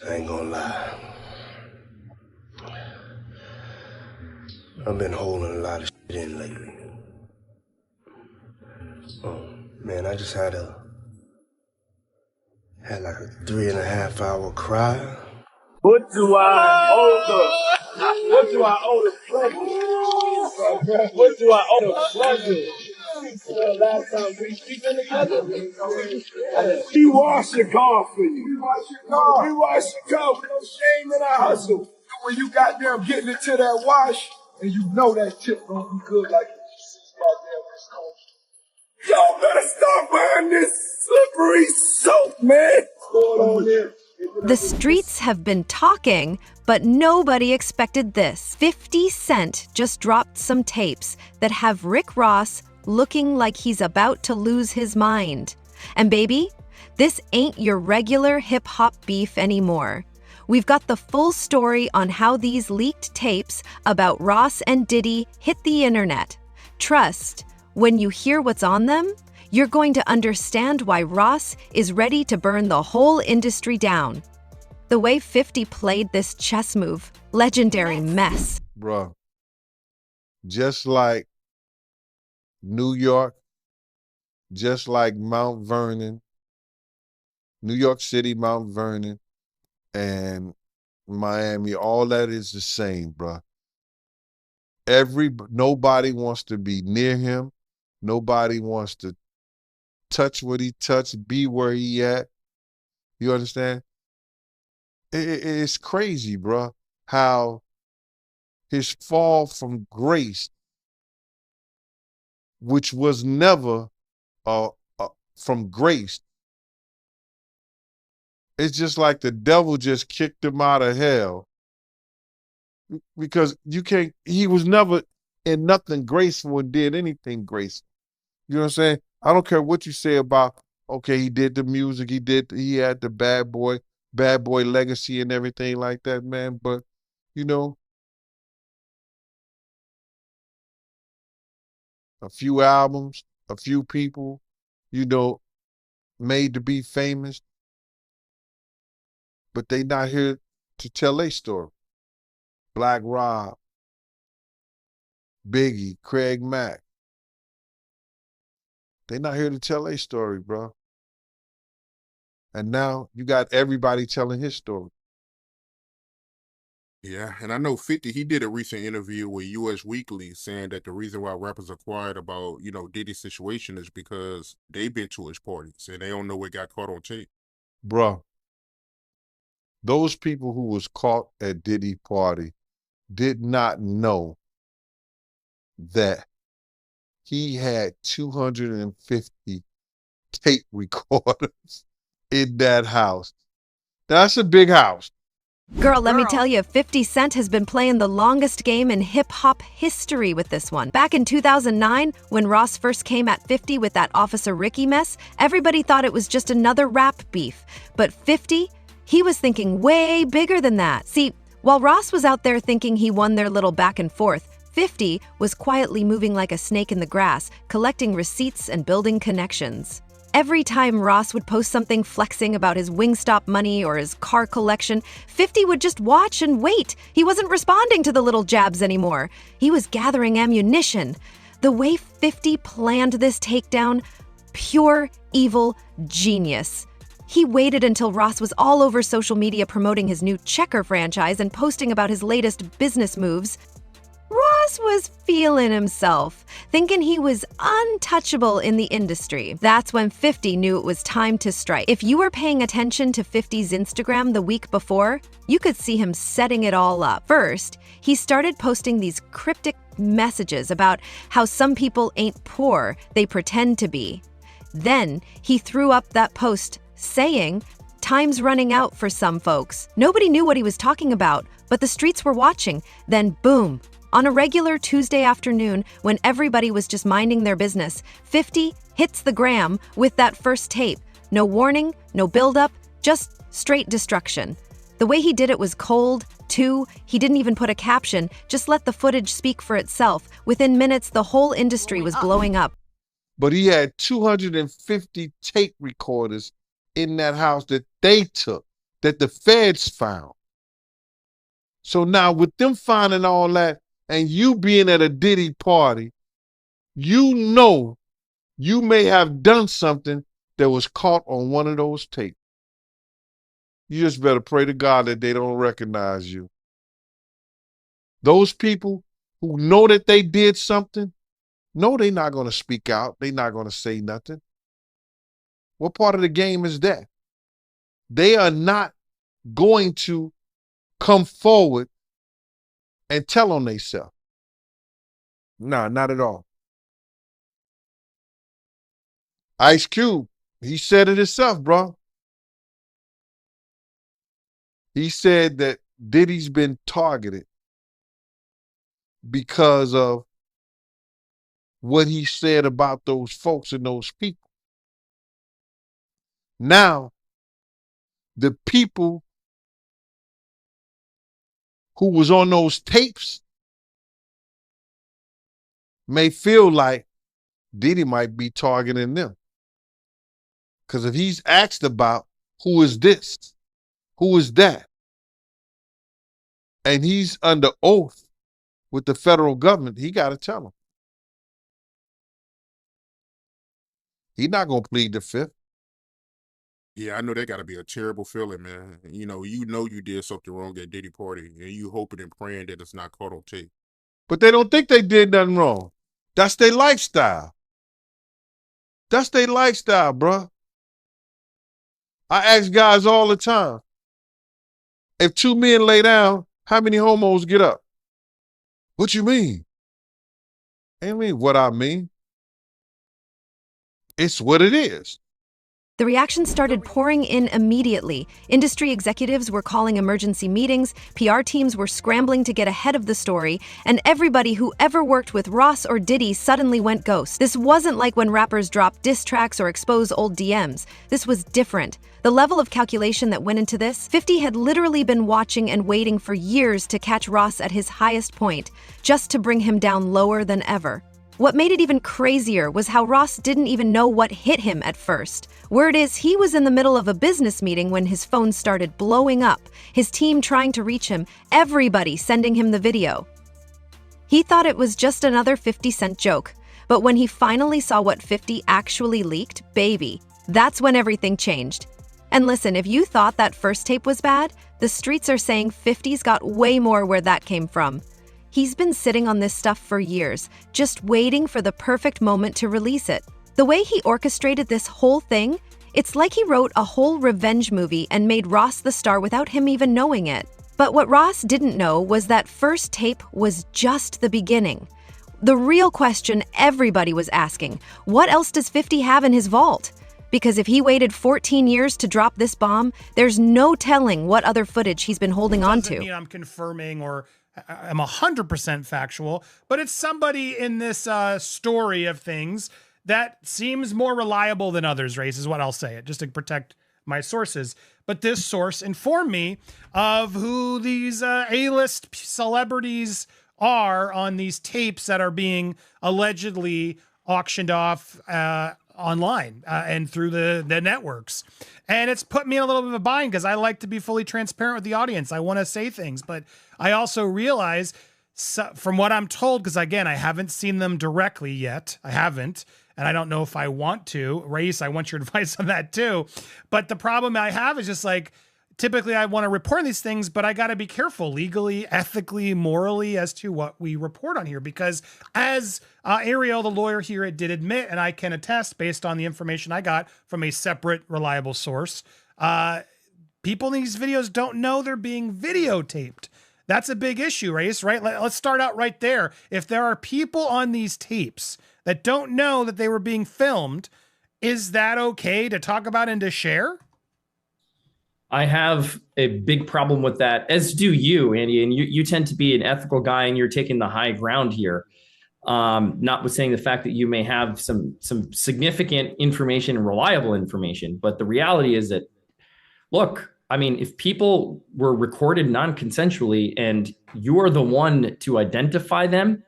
I ain't gonna lie. I've been holding a lot of shit in lately. Man, I just had like a 3.5 hour cry. What do I owe the pleasure? What do I owe the pleasure? Last time we been together, we wash your car for you. We wash your car with no shame in our hustle. When you got them getting into that wash, and you know that tip gonna be good like y'all better stop buying this slippery soap, man. What's going on there? The streets have been talking, but nobody expected this. 50 Cent just dropped some tapes that have Rick Ross looking like he's about to lose his mind. And baby, this ain't your regular hip-hop beef anymore. We've got the full story on how these leaked tapes about Ross and Diddy hit the internet. Trust, when you hear what's on them, you're going to understand why Ross is ready to burn the whole industry down. The way 50 played this chess move, legendary mess. Bruh, just like New York, just like Mount Vernon, New York City, Mount Vernon, and Miami, all that is the same, bruh. Nobody wants to be near him. Nobody wants to touch what he touched, be where he at. You understand? It's crazy, bruh, how his fall from grace, which was never from grace, it's just like the devil just kicked him out of hell. Because he was never in nothing graceful and did anything graceful. You know what I'm saying? I don't care what you say about, okay, he did the music, he had the bad boy legacy and everything like that, man. But, you know, a few albums, a few people, you know, made to be famous, but they not here to tell their story. Black Rob, Biggie, Craig Mack. They not here to tell their story, bro. And now you got everybody telling his story. Yeah, and I know 50, he did a recent interview with US Weekly saying that the reason why rappers are quiet about, Diddy's situation is because they've been to his parties and they don't know what got caught on tape. Bro, those people who was caught at Diddy party did not know that he had 250 tape recorders in that house. That's a big house. Girl, let me tell you, 50 Cent has been playing the longest game in hip-hop history with this one. Back in 2009, when Ross first came at 50 with that Officer Ricky mess, everybody thought it was just another rap beef. But 50, he was thinking way bigger than that. See, while Ross was out there thinking he won their little back and forth, 50 was quietly moving like a snake in the grass, collecting receipts and building connections. Every time Ross would post something flexing about his Wingstop money or his car collection, 50 would just watch and wait. He wasn't responding to the little jabs anymore. He was gathering ammunition. The way 50 planned this takedown, pure evil genius. He waited until Ross was all over social media promoting his new Checker franchise and posting about his latest business moves. Ross was feeling himself, thinking he was untouchable in the industry. That's when 50 knew it was time to strike. If you were paying attention to 50's Instagram the week before, you could see him setting it all up. First, he started posting these cryptic messages about how some people ain't poor, they pretend to be. Then, he threw up that post saying, "Time's running out for some folks." Nobody knew what he was talking about, but the streets were watching. Then, boom. On a regular Tuesday afternoon, when everybody was just minding their business, 50 hits the gram with that first tape. No warning, no buildup, just straight destruction. The way he did it was cold, too. He didn't even put a caption, just let the footage speak for itself. Within minutes, the whole industry was blowing up. But he had 250 tape recorders in that house that they took, that the feds found. So now with them finding all that and you being at a Diddy party, you know you may have done something that was caught on one of those tapes. You just better pray to God that they don't recognize you. Those people who know that they did something, no, they're not going to speak out. They're not going to say nothing. What part of the game is that? They are not going to come forward and tell on themselves. Nah, not at all. Ice Cube, he said it himself, bro. He said that Diddy's been targeted because of what he said about those folks and those people. Now, the people who was on those tapes may feel like Diddy might be targeting them. Because if he's asked about who is this, who is that, and he's under oath with the federal government, he got to tell them. He's not going to plead the fifth. Yeah, I know that got to be a terrible feeling, man. You know you did something wrong at Diddy party, and you hoping and praying that it's not caught on tape. But they don't think they did nothing wrong. That's their lifestyle. That's their lifestyle, bro. I ask guys all the time, if two men lay down, how many homos get up? What you mean? I mean what I mean. It's what it is. The reaction started pouring in immediately. Industry executives were calling emergency meetings, PR teams were scrambling to get ahead of the story, and everybody who ever worked with Ross or Diddy suddenly went ghost. This wasn't like when rappers drop diss tracks or expose old DMs. This was different. The level of calculation that went into this, 50 had literally been watching and waiting for years to catch Ross at his highest point, just to bring him down lower than ever. What made it even crazier was how Ross didn't even know what hit him at first. Word is, he was in the middle of a business meeting when his phone started blowing up, his team trying to reach him, everybody sending him the video. He thought it was just another 50 Cent joke, but when he finally saw what 50 actually leaked, baby, that's when everything changed. And listen, if you thought that first tape was bad, the streets are saying 50's got way more where that came from. He's been sitting on this stuff for years, just waiting for the perfect moment to release it. The way he orchestrated this whole thing, it's like he wrote a whole revenge movie and made Ross the star without him even knowing it. But what Ross didn't know was that first tape was just the beginning. The real question everybody was asking, what else does 50 have in his vault? Because if he waited 14 years to drop this bomb, there's no telling what other footage he's been holding on to. Doesn't mean I'm confirming or I'm 100% factual, but it's somebody in this story of things that seems more reliable than others, Race, is what I'll say it, just to protect my sources. But this source informed me of who these A-list celebrities are on these tapes that are being allegedly auctioned off online and through the networks. And it's put me in a little bit of a bind because I like to be fully transparent with the audience. I want to say things, but I also realize from what I'm told, because again, I haven't seen them directly yet. I haven't. And I don't know if I want to. Race, I want your advice on that too. But the problem I have is just like, typically I want to report these things, but I got to be careful legally, ethically, morally as to what we report on here. Because as Ariel, the lawyer here, did admit, and I can attest based on the information I got from a separate reliable source, people in these videos don't know they're being videotaped. That's a big issue, Race, right? Let's start out right there. If there are people on these tapes that don't know that they were being filmed, is that okay to talk about and to share? I have a big problem with that, as do you, Andy. And you tend to be an ethical guy, and you're taking the high ground here. Notwithstanding the fact that you may have some significant information and reliable information, but the reality is that, look, I mean, if people were recorded non-consensually and you are the one to identify them,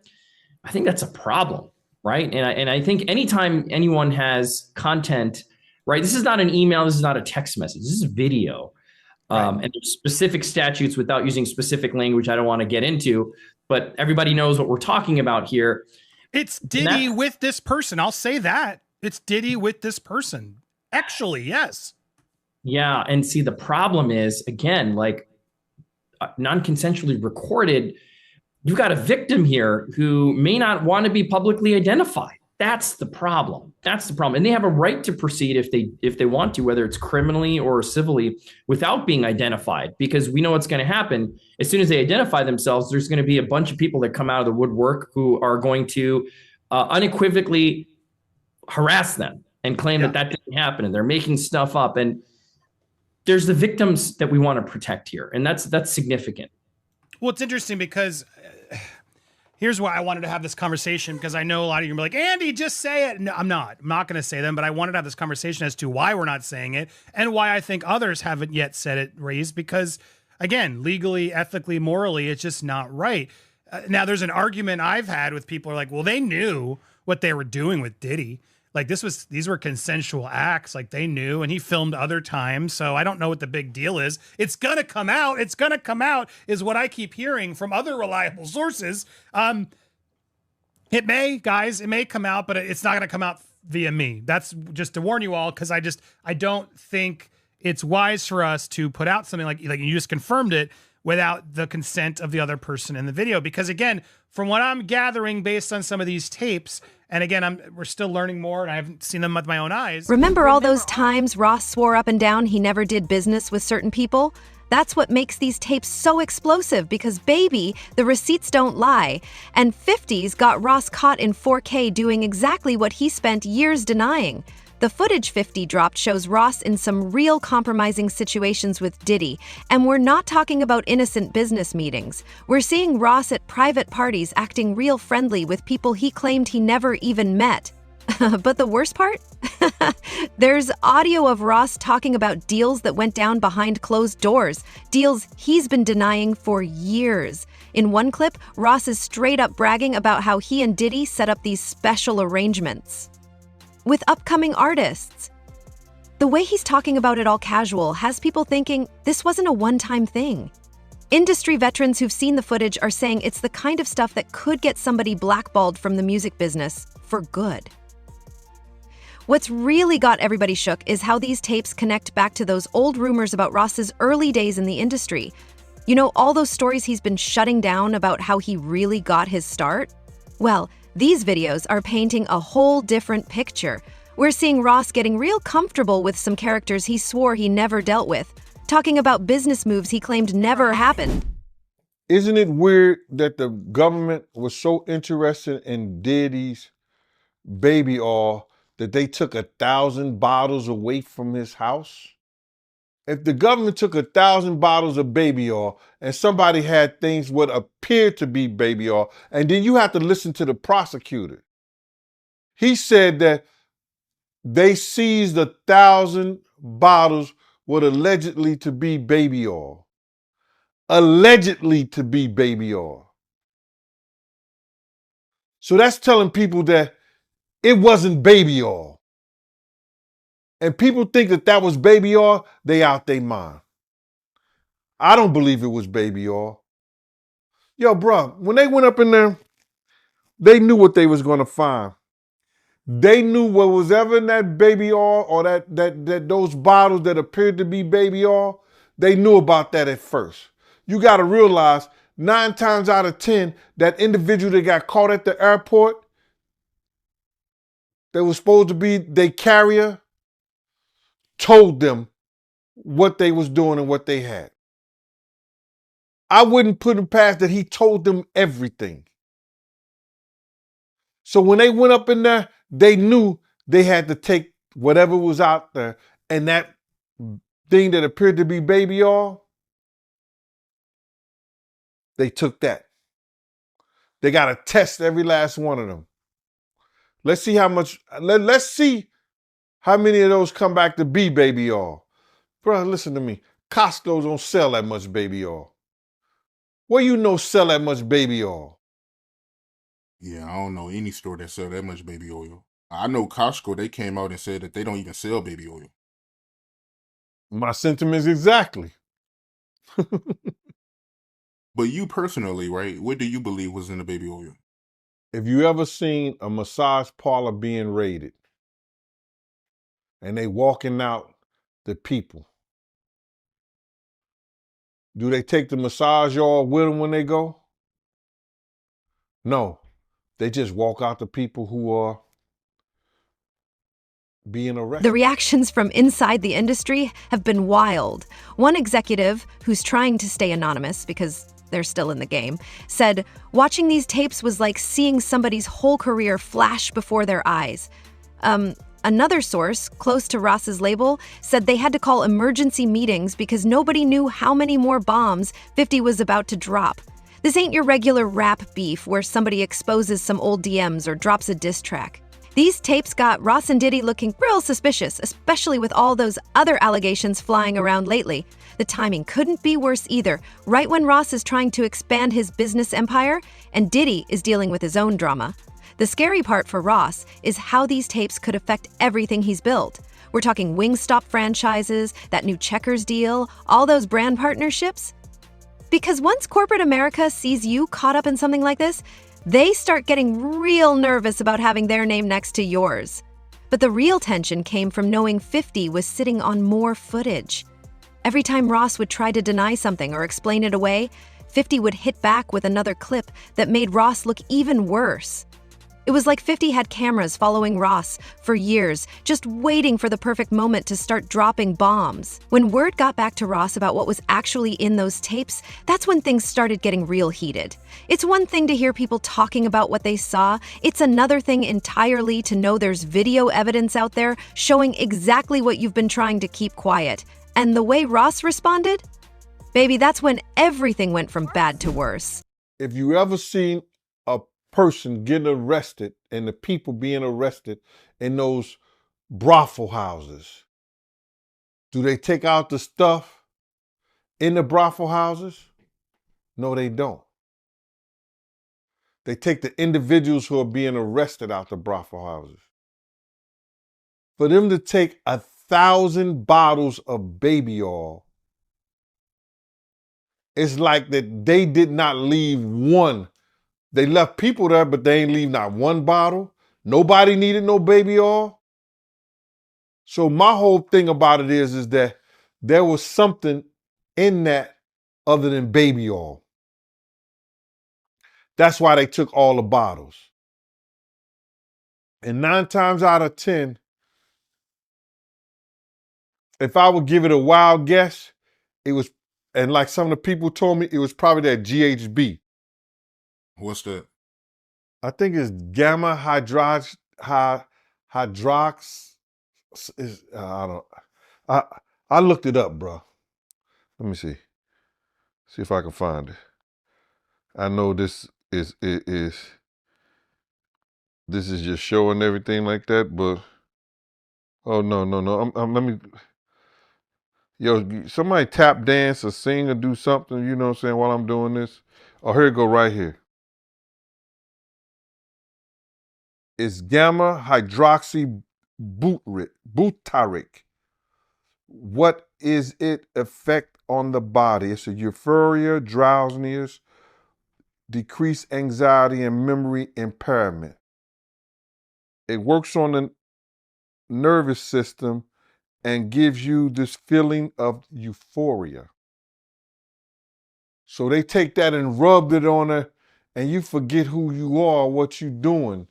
I think that's a problem, right? And I think anytime anyone has content, right, this is not an email, this is not a text message, this is video. And there's specific statutes without using specific language I don't want to get into, but everybody knows what we're talking about here. It's Diddy with this person. I'll say that. It's Diddy with this person. Actually, yes. Yeah. And see, the problem is, again, like non-consensually recorded, you've got a victim here who may not want to be publicly identified. That's the problem. That's the problem. And they have a right to proceed if they want to, whether it's criminally or civilly, without being identified, because we know what's going to happen. As soon as they identify themselves, there's going to be a bunch of people that come out of the woodwork who are going to unequivocally harass them and claim that didn't happen, and they're making stuff up. And there's the victims that we want to protect here. And that's significant. Well, it's interesting because here's why I wanted to have this conversation, because I know a lot of you are like, Andy, just say it. No, I'm not going to say them, but I wanted to have this conversation as to why we're not saying it and why I think others haven't yet said it, raised, because again, legally, ethically, morally, it's just not right. Now there's an argument I've had with people who are like, well, they knew what they were doing with Diddy. Like these were consensual acts. Like they knew, and he filmed other times. So I don't know what the big deal is. It's going to come out. It's going to come out is what I keep hearing from other reliable sources. It may come out, but it's not going to come out via me. That's just to warn you all. Cause I don't think it's wise for us to put out something like you just confirmed it without the consent of the other person in the video. Because again, from what I'm gathering based on some of these tapes, and again, we're still learning more, and I haven't seen them with my own eyes. Remember all those times Ross swore up and down he never did business with certain people? That's what makes these tapes so explosive, because baby, the receipts don't lie. And 50s got Ross caught in 4K doing exactly what he spent years denying. The footage 50 dropped shows Ross in some real compromising situations with Diddy, and we're not talking about innocent business meetings. We're seeing Ross at private parties acting real friendly with people he claimed he never even met. But the worst part? There's audio of Ross talking about deals that went down behind closed doors, deals he's been denying for years. In one clip, Ross is straight up bragging about how he and Diddy set up these special arrangements with upcoming artists. The way he's talking about it all casual has people thinking this wasn't a one-time thing. Industry veterans who've seen the footage are saying it's the kind of stuff that could get somebody blackballed from the music business for good. What's really got everybody shook is how these tapes connect back to those old rumors about Ross's early days in the industry. You know, all those stories he's been shutting down about how he really got his start? Well, these videos are painting a whole different picture. We're seeing Ross getting real comfortable with some characters he swore he never dealt with, talking about business moves he claimed never happened. Isn't it weird that the government was so interested in Diddy's baby oil that they took 1,000 bottles away from his house? If the government took 1,000 bottles of baby oil and somebody had things what appeared to be baby oil, and then you have to listen to the prosecutor. He said that they seized 1,000 bottles what allegedly to be baby oil. Allegedly to be baby oil. So that's telling people that it wasn't baby oil. And people think that that was baby oil, they out their mind. I don't believe it was baby oil. Yo, bro, when they went up in there, they knew what they was going to find. They knew what was ever in that baby oil or that those bottles that appeared to be baby oil, they knew about that at first. You got to realize 9 times out of 10, that individual that got caught at the airport, that was supposed to be their carrier, told them what they was doing and what they had. I wouldn't put him past that he told them everything. So when they went up in there, they knew they had to take whatever was out there, and that thing that appeared to be baby oil, they took that. They got to test every last one of them. Let's see how much, let's see how many of those come back to be baby oil. Bro, listen to me. Costco don't sell that much baby oil. Where you know sell that much baby oil? Yeah, I don't know any store that sell that much baby oil. I know Costco, they came out and said that they don't even sell baby oil. My sentiments exactly. But you personally, right? What do you believe was in the baby oil? If you ever seen a massage parlor being raided and they walking out the people, do they take the massage oil with them when they go? No, they just walk out the people who are being arrested. The reactions from inside the industry have been wild. One executive, who's trying to stay anonymous because they're still in the game, said, "Watching these tapes was like seeing somebody's whole career flash before their eyes." Another source, close to Ross's label, said they had to call emergency meetings because nobody knew how many more bombs 50 was about to drop. This ain't your regular rap beef where somebody exposes some old DMs or drops a diss track. These tapes got Ross and Diddy looking real suspicious, especially with all those other allegations flying around lately. The timing couldn't be worse either, right when Ross is trying to expand his business empire and Diddy is dealing with his own drama. The scary part for Ross is how these tapes could affect everything he's built. We're talking Wingstop franchises, that new Checkers deal, all those brand partnerships. Because once corporate America sees you caught up in something like this, they start getting real nervous about having their name next to yours. But the real tension came from knowing 50 was sitting on more footage. Every time Ross would try to deny something or explain it away, 50 would hit back with another clip that made Ross look even worse. It was like 50 had cameras following Ross for years, just waiting for the perfect moment to start dropping bombs. When word got back to Ross about what was actually in those tapes, that's when things started getting real heated. It's one thing to hear people talking about what they saw. It's another thing entirely to know there's video evidence out there showing exactly what you've been trying to keep quiet. And the way Ross responded? Baby, that's when everything went from bad to worse. If you ever seen a person getting arrested and the people being arrested in those brothel houses, do they take out the stuff in the brothel houses? No, they don't. They take the individuals who are being arrested out the brothel houses. For them to take 1,000 bottles of baby oil, it's like that they did not leave one. They left people there, but they ain't leave not one bottle. Nobody needed no baby oil. So my whole thing about it is that there was something in that other than baby oil. That's why they took all the bottles. And 9 times out of 10, if I would give it a wild guess, it was, and like some of the people told me, it was probably that GHB. What's that? I think it's gamma hydrox. I looked it up, bro. Let me see. See if I can find it. I know this is just showing everything like that, but oh no. Let me. Yo, somebody tap dance or sing or do something. You know what I'm saying? While I'm doing this. Oh, here it go right here. It's gamma hydroxy butyric. What is its effect on the body? It's a euphoria, drowsiness, decreased anxiety, and memory impairment. It works on the nervous system and gives you this feeling of euphoria. So they take that and rubbed it on her, and you forget who you are, what you're doing.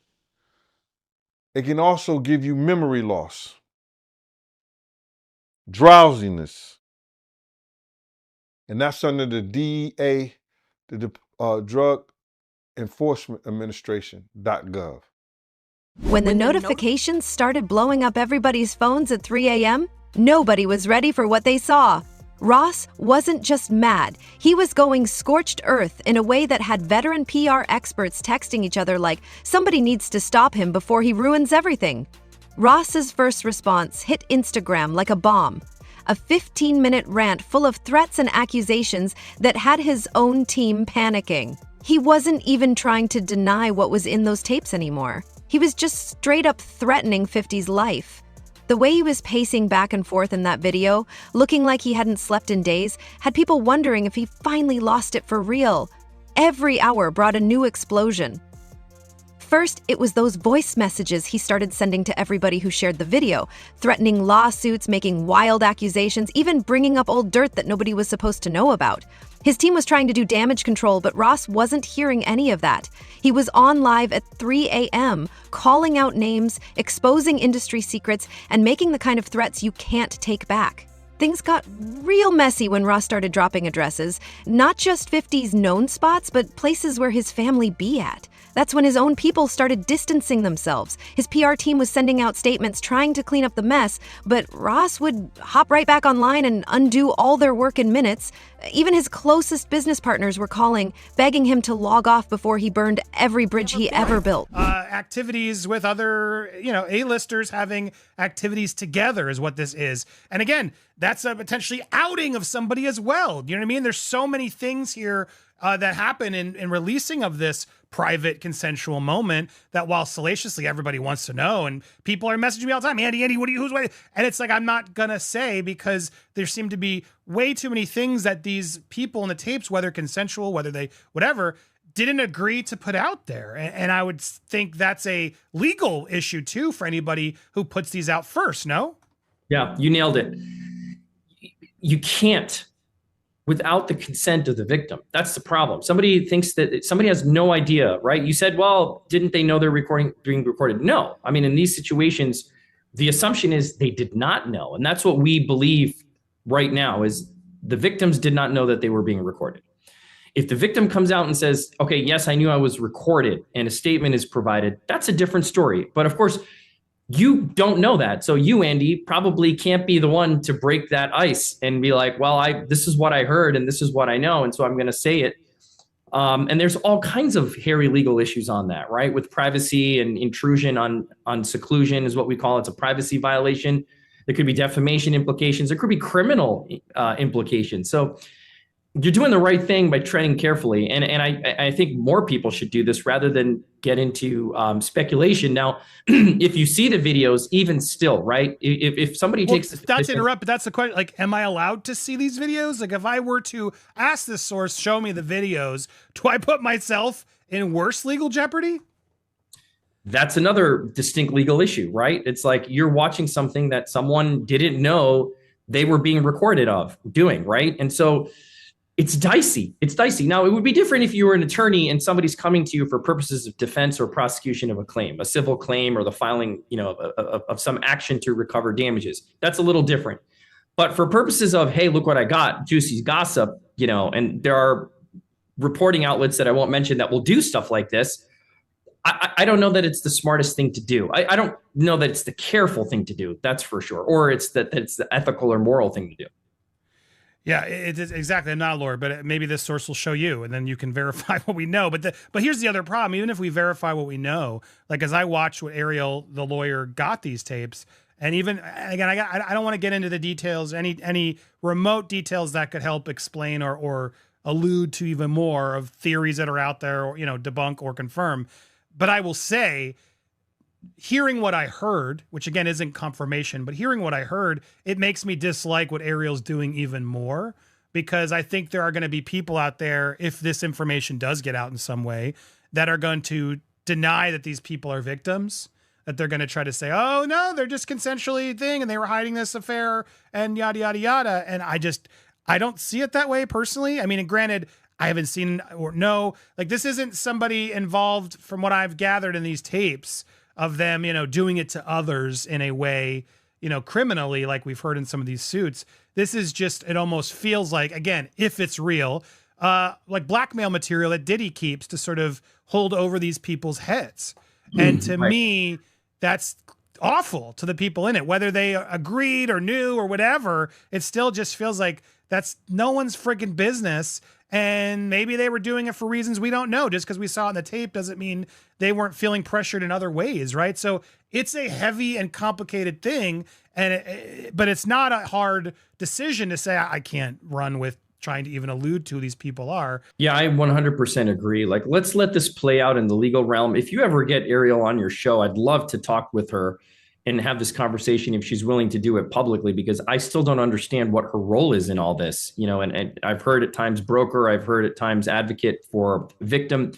It can also give you memory loss, drowsiness, and that's under the DEA, the Drug Enforcement Administration.gov. When the notifications started blowing up everybody's phones at 3 a.m., nobody was ready for what they saw. Ross wasn't just mad, he was going scorched earth in a way that had veteran PR experts texting each other like, somebody needs to stop him before he ruins everything. Ross's first response hit Instagram like a bomb. A 15-minute rant full of threats and accusations that had his own team panicking. He wasn't even trying to deny what was in those tapes anymore. He was just straight up threatening 50's life. The way he was pacing back and forth in that video, looking like he hadn't slept in days, had people wondering if he finally lost it for real. Every hour brought a new explosion. First, it was those voice messages he started sending to everybody who shared the video, threatening lawsuits, making wild accusations, even bringing up old dirt that nobody was supposed to know about. His team was trying to do damage control, but Ross wasn't hearing any of that. He was on live at 3 a.m., calling out names, exposing industry secrets, and making the kind of threats you can't take back. Things got real messy when Ross started dropping addresses, not just 50's known spots, but places where his family be at. That's when his own people started distancing themselves. His PR team was sending out statements trying to clean up the mess, but Ross would hop right back online and undo all their work in minutes. Even his closest business partners were calling, begging him to log off before he burned every bridge he ever built. Activities with other, A-listers having activities together is what this is. And again, that's a potentially outing of somebody as well. You know what I mean? There's so many things here that happen in releasing of this private consensual moment that while salaciously everybody wants to know, and people are messaging me all the time, Andy, who's waiting? And it's like, I'm not gonna say, because there seem to be way too many things that these people in the tapes, whether consensual, whether they, whatever, didn't agree to put out there. And I would think that's a legal issue too for anybody who puts these out first, no? Yeah, you nailed it. You can't without the consent of the victim. That's the problem. Somebody thinks that somebody has no idea, right? You said, well, didn't they know they're being recorded? No. I mean, in these situations, the assumption is they did not know. And that's what we believe right now is the victims did not know that they were being recorded. If the victim comes out and says, okay, yes, I knew I was recorded, and a statement is provided, that's a different story. But of course, you don't know that. So you, Andy, probably can't be the one to break that ice and be like, well, this is what I heard and this is what I know, and so I'm going to say it. And there's all kinds of hairy legal issues on that, right? With privacy and intrusion on seclusion is what we call it. It's a privacy violation. There could be defamation implications. There could be criminal implications. So you're doing the right thing by treading carefully. And I think more people should do this rather than get into speculation. Now, if you see the videos, even still, right? If somebody takes the not to interrupt, but that's the question. Like, am I allowed to see these videos? Like, if I were to ask this source, show me the videos, do I put myself in worse legal jeopardy? That's another distinct legal issue, right? It's like you're watching something that someone didn't know they were being recorded of doing, right? And so it's dicey. It's dicey. Now, it would be different if you were an attorney and somebody's coming to you for purposes of defense or prosecution of a claim, a civil claim, or the filing, of some action to recover damages. That's a little different. But for purposes of, hey, look what I got, juicy gossip, and there are reporting outlets that I won't mention that will do stuff like this. I don't know that it's the smartest thing to do. I don't know that it's the careful thing to do. That's for sure. Or it's that it's the ethical or moral thing to do. Yeah, it is exactly. I'm not a lawyer, but maybe this source will show you, and then you can verify what we know. But here's the other problem. Even if we verify what we know, like as I watched what Ariel, the lawyer, got these tapes, and even again, I don't want to get into the details, any remote details that could help explain or allude to even more of theories that are out there, or debunk or confirm. But I will say, hearing what I heard, which again isn't confirmation, but hearing what I heard, it makes me dislike what Ariel's doing even more, because I think there are going to be people out there, if this information does get out in some way, that are going to deny that these people are victims, that they're going to try to say, oh no, they're just consensually thing and they were hiding this affair and yada, yada, yada. And I don't see it that way personally. I mean, and granted, I haven't seen or know, like this isn't somebody involved from what I've gathered in these tapes of them, doing it to others in a way, criminally, like we've heard in some of these suits. This is just, it almost feels like, again, if it's real, like blackmail material that Diddy keeps to sort of hold over these people's heads. And to me, that's awful to the people in it, whether they agreed or knew or whatever. It still just feels like that's no one's freaking business. And maybe they were doing it for reasons we don't know. Just because we saw it in the tape doesn't mean they weren't feeling pressured in other ways, right? So it's a heavy and complicated thing, but it's not a hard decision to say I can't run with trying to even allude to who these people are. Yeah, I 100% agree. Like, let's let this play out in the legal realm. If you ever get Ariel on your show, I'd love to talk with her and have this conversation if she's willing to do it publicly, because I still don't understand what her role is in all this, and I've heard at times broker, I've heard at times advocate for victim,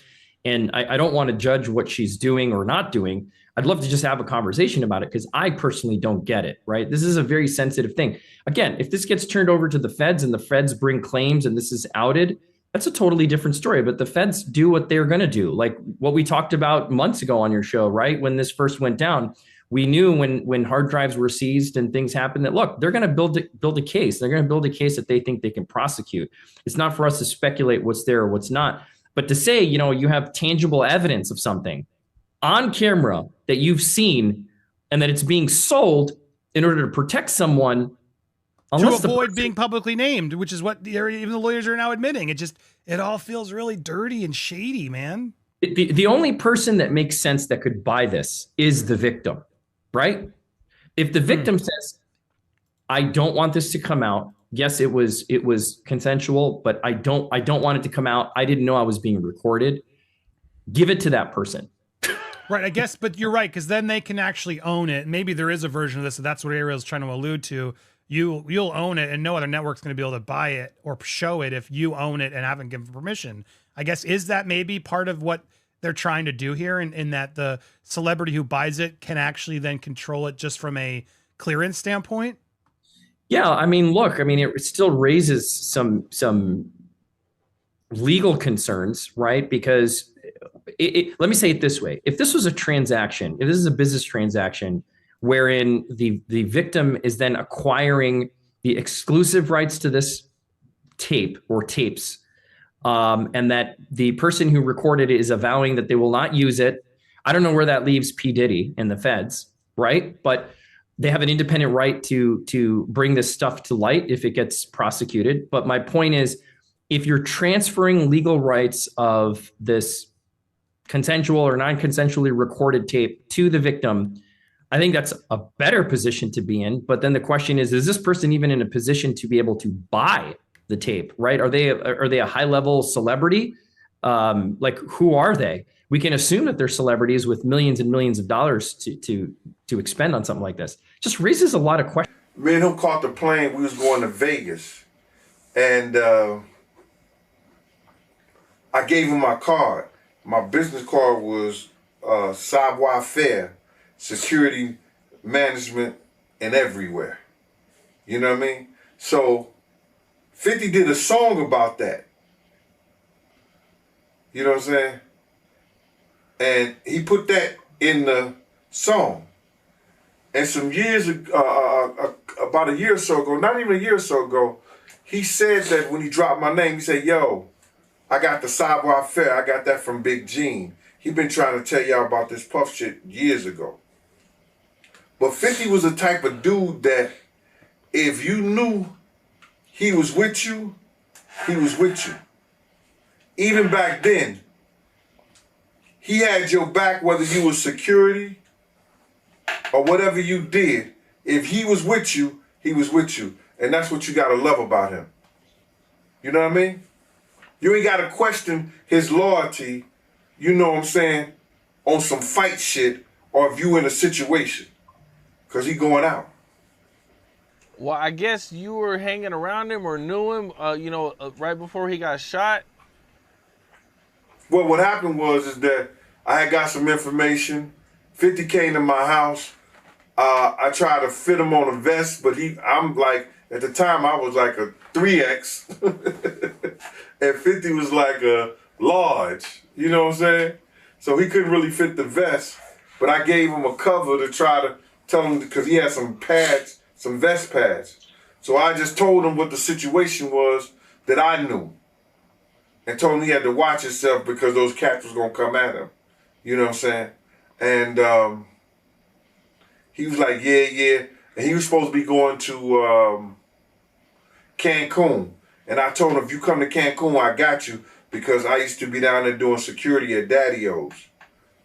and I don't want to judge what she's doing or not doing. I'd love to just have a conversation about it because I personally don't get it, right? This is a very sensitive thing. Again, if this gets turned over to the feds and the feds bring claims and this is outed, that's a totally different story. But the feds do what they're going to do. Like what we talked about months ago on your show, right? When this first went down, we knew when hard drives were seized and things happened that, look, they're going to build a case. They're going to build a case that they think they can prosecute. It's not for us to speculate what's there or what's not. But to say, you have tangible evidence of something on camera that you've seen and that it's being sold in order to protect someone, to avoid being publicly named, which is what even the lawyers are now admitting. It all feels really dirty and shady, man. The only person that makes sense that could buy this is the victim, right? If the victim says, I don't want this to come out. Yes, it was consensual, but I don't want it to come out. I didn't know I was being recorded. Give it to that person. Right, I guess, but you're right, because then they can actually own it. Maybe there is a version of this, so that's what Ariel's trying to allude to. You'll own it, and no other network's going to be able to buy it or show it if you own it and haven't given permission. I guess, is that maybe part of what they're trying to do here, in that the celebrity who buys it can actually then control it just from a clearance standpoint? Yeah, I mean, look, it still raises some legal concerns, right? Because let me say it this way. If this was a transaction, if this is a business transaction wherein the victim is then acquiring the exclusive rights to this tape or tapes, and that the person who recorded it is avowing that they will not use it, I don't know where that leaves P. Diddy and the feds, right? But they have an independent right to bring this stuff to light if it gets prosecuted. But my point is, if you're transferring legal rights of this consensual or non-consensually recorded tape to the victim, I think that's a better position to be in. But then the question is this person even in a position to be able to buy the tape, right? Are they a high-level celebrity? Like, who are they? We can assume that they're celebrities with millions and millions of dollars to expend on something like this. Just raises a lot of questions. Me and him caught the plane. We was going to Vegas, and I gave him my card. My business card was savoir faire, security management, and everywhere. You know what I mean? So 50 did a song about that. You know what I'm saying? And he put that in the song. And some years ago, about a year or so ago, not even a year or so ago, he said that when he dropped my name, he said, yo, I got the savoir faire. I got that from Big Gene. He been trying to tell y'all about this puff shit years ago. But 50 was the type of dude that if you knew he was with you, he was with you. Even back then, he had your back whether you was security or whatever you did. If he was with you, he was with you. And that's what you gotta love about him. You know what I mean? You ain't gotta question his loyalty, you know what I'm saying, on some fight shit or if you in a situation. Cause he going out. Well, I guess you were hanging around him or knew him, right before he got shot. Well, what happened was that I had got some information. 50 came to my house. I tried to fit him on a vest, but I'm like, at the time I was like a 3X. And 50 was like a large, you know what I'm saying? So he couldn't really fit the vest, but I gave him a cover to try to tell him, because he had some pads, some vest pads. So I just told him what the situation was that I knew. And told him he had to watch himself because those cats was gonna come at him. You know what I'm saying? And he was like, yeah. And he was supposed to be going to Cancun. And I told him, if you come to Cancun, I got you, because I used to be down there doing security at Daddy-O's.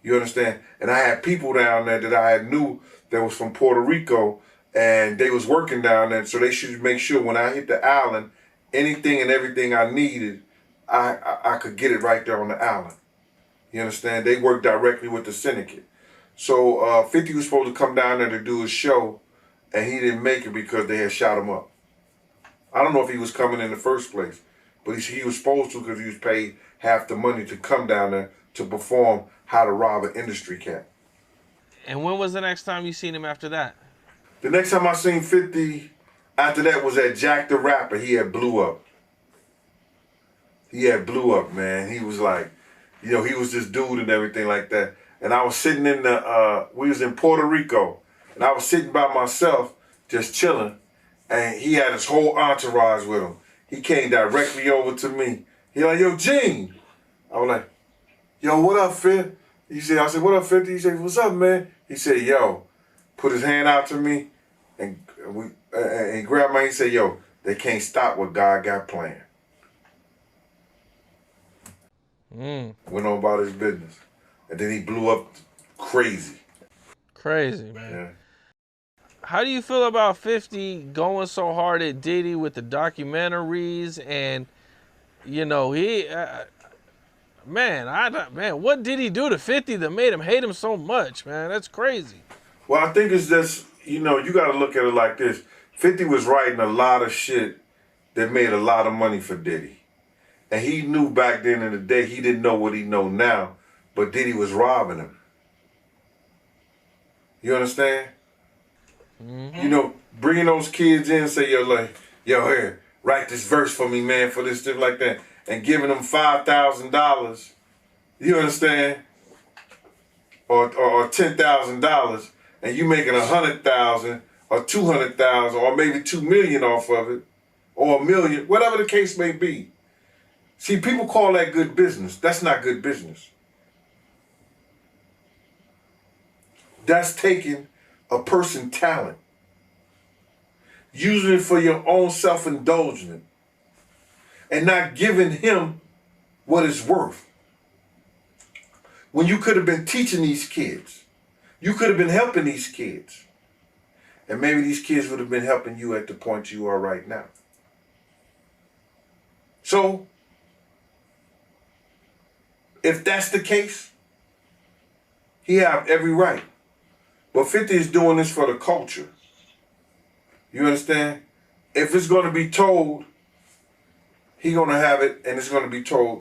You understand? And I had people down there that I knew that was from Puerto Rico, and they was working down there, so they should make sure when I hit the island, anything and everything I needed, I could get it right there on the island. You understand? They work directly with the syndicate. So 50 was supposed to come down there to do a show, and he didn't make it because they had shot him up. I don't know if he was coming in the first place, but he was supposed to because he was paid half the money to come down there to perform How to Rob an Industry Cat. And when was the next time you seen him after that? The next time I seen 50 after that was at Jack the Rapper. He had blew up. He had blew up, man. He was like, you know, he was this dude and everything like that. And I was sitting in we was in Puerto Rico, and I was sitting by myself, just chilling, and he had his whole entourage with him. He came directly over to me. He like, yo, Gene. I was like, yo, what up, Fit? I said, what up, 50? He said, what's up, man? He said, yo, put his hand out to me, and he grabbed my hand. He said, yo, they can't stop what God got planned. Went on about his business. And then he blew up crazy. Crazy, man. Yeah. How do you feel about 50 going so hard at Diddy with the documentaries and, you know, man, what did he do to 50 that made him hate him so much, man? That's crazy. Well, I think it's just, you know, you got to look at it like this. 50 was writing a lot of shit that made a lot of money for Diddy. And he knew back then in the day, he didn't know what he know now, but Diddy was robbing him. You understand? Mm-hmm. You know, bringing those kids in and say, yo, like, yo, here, write this verse for me, man, for this stuff like that, and giving them $5,000, you understand? Or $10,000, and you making $100,000 or $200,000 or maybe $2 million off of it, or $1 million, whatever the case may be. See, people call that good business. That's not good business. That's taking a person's talent, using it for your own self-indulgence, and not giving him what it's worth. When you could have been teaching these kids, you could have been helping these kids, and maybe these kids would have been helping you at the point you are right now. So, if that's the case, he have every right. But 50 is doing this for the culture. You understand? If it's going to be told, he going to have it, and it's going to be told